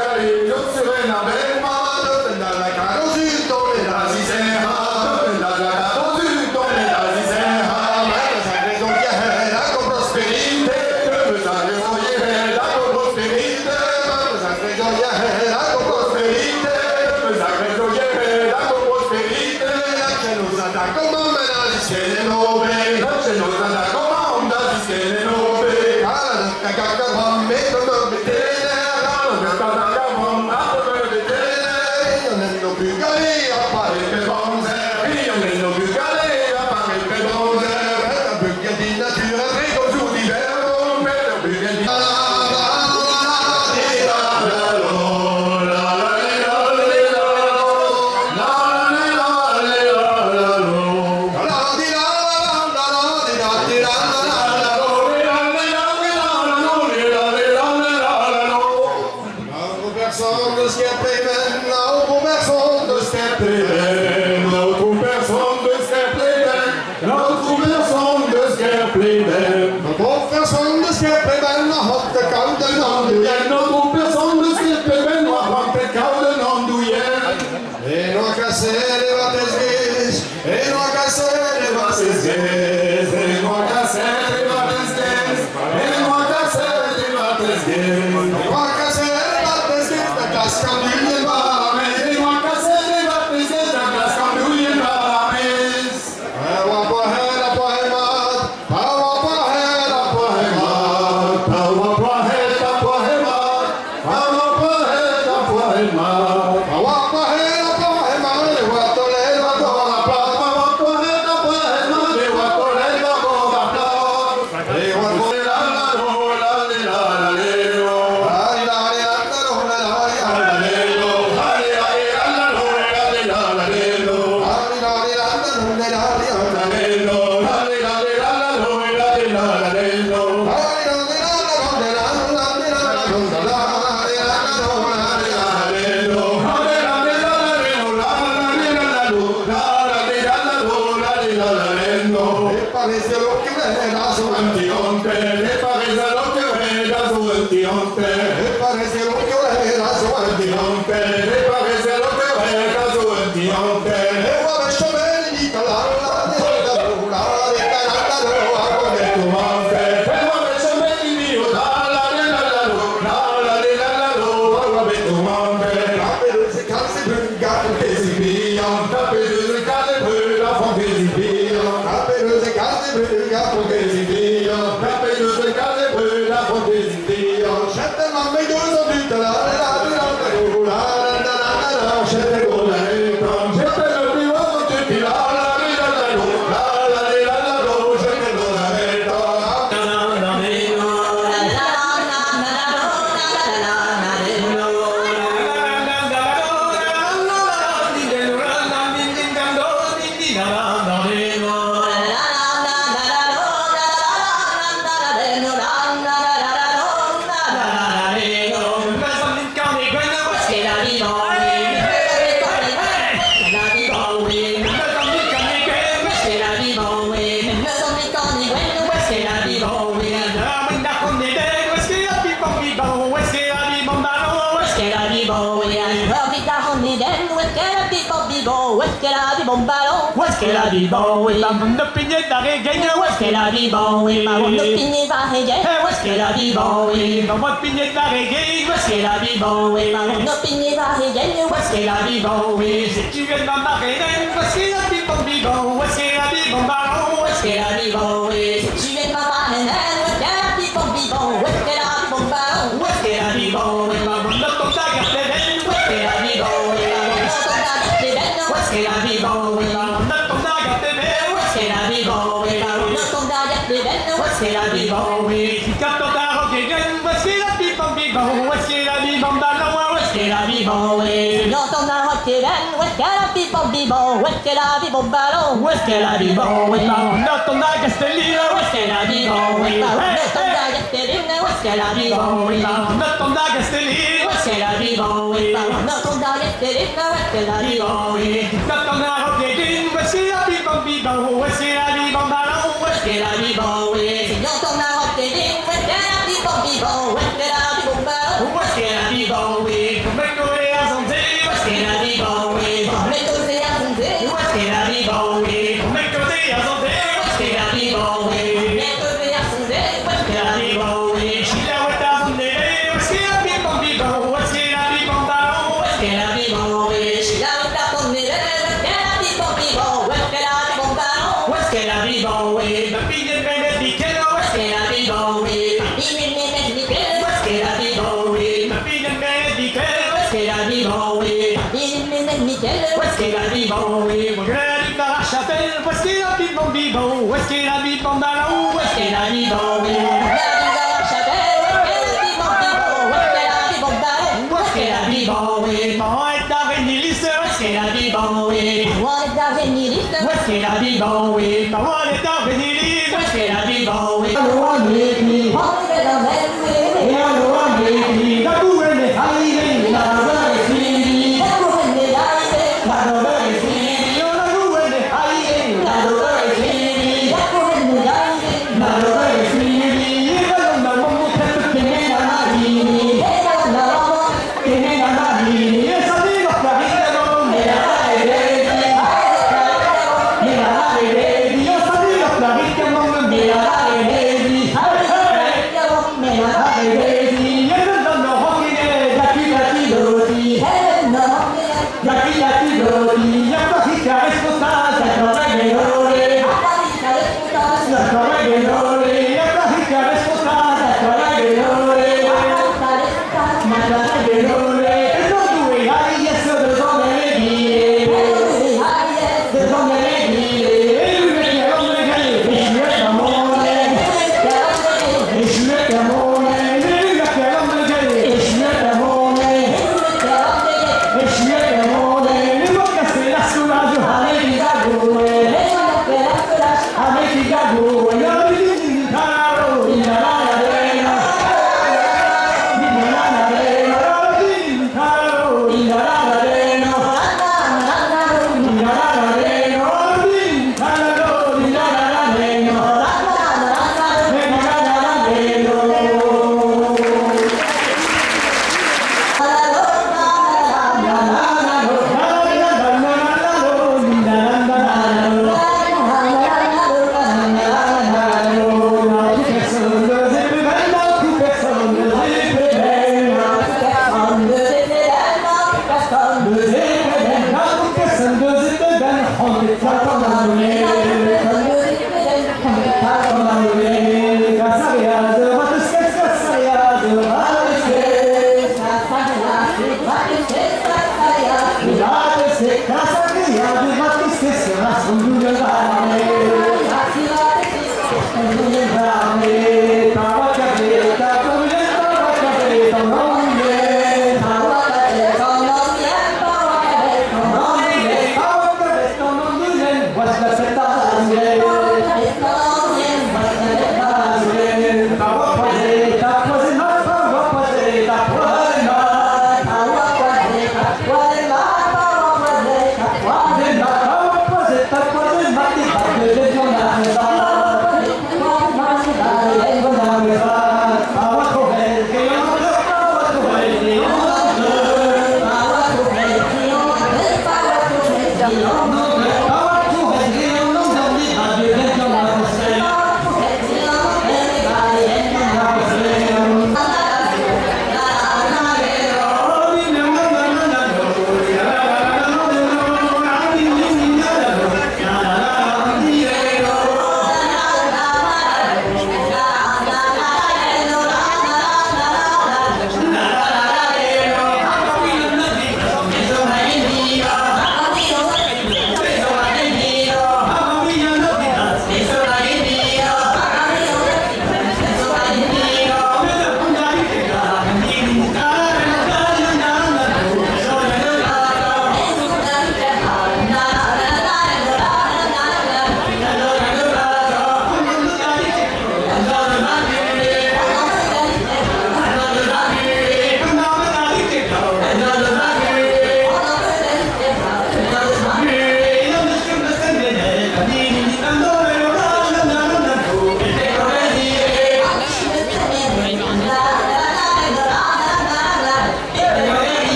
Got La mondo pigne da reggae, où est-ce qu'elle a dit bon oui, ma mondo pigne da reggae, où est-ce qu'elle a dit bon oui, ma mondo pigne da reggae, où est-ce qu'elle a dit bon oui, ma mondo pigne da reggae, où est-ce qu'elle a dit bon oui, si tu viens dans ma reine, où est-ce qu'elle a dit bon bidon, où est-ce qu'elle a dit bon ballon, où est-ce qu'elle a dit bon oui, si tu viens dans ma reine, où est-ce qu'elle a dit bon bidon, où est-ce qu'elle a dit bon ballon, où est-ce qu'elle a dit bon oui, ma mondo comme ça garde les veines, où est-ce qu'elle a dit bon oui, ma mondo comme ça garde les veines, où est-ce qu'elle a dit bon oui, ma mondo comme ça garde les veines. Qu'elle a dit bon oui, ma mondo comme ça garde les veines, où est-ce qu'elle a dit bon oui, si quand on t'a reggae, où est-ce qu'elle a dit bon bidon, où est-ce qu'elle a dit bon ballon, où est-ce qu'elle a dit bon oui, quand on t'a reggae, où est-ce qu'elle a dit bon bidon, où est-ce qu'elle a dit bon ballon, où est-ce qu'elle a dit bon oui, ma mondo comme ça Castellina, où est-ce qu'elle a dit bon oui, ma mondo comme ça Castellina, où est-ce qu'elle a dit bon oui, ma mondo comme ça Castellina, où est-ce qu'elle a dit bon oui, ma mondo comme ça Castellina, où est-ce qu'elle a dit bon oui, quand on t'a reggae, où est-ce qu'elle a dit bon bidon, où est-ce qu'elle a dit bon ballon, où est-ce qu'elle a dit bon oui, si on tourne à reggae, où est-ce qu'elle a dit bon bidon, où est-ce qu'elle a dit bon ballon, où est-ce qu'elle a dit bon oui, comme Whiskey Daddy Bowie. Whiskey Daddy Bowie. We're gonna dans la chapelle. Whiskey Daddy Bowie. Whiskey Daddy Bowie. Whiskey Daddy Bowie. Whiskey Daddy Bowie. Maman est d'araignée lisse. Whiskey Daddy Bowie. Whiskey Daddy Bowie. Maman est d'araignée lisse. Whiskey Daddy Bowie. Casa criada, uma tristeza, na sombra da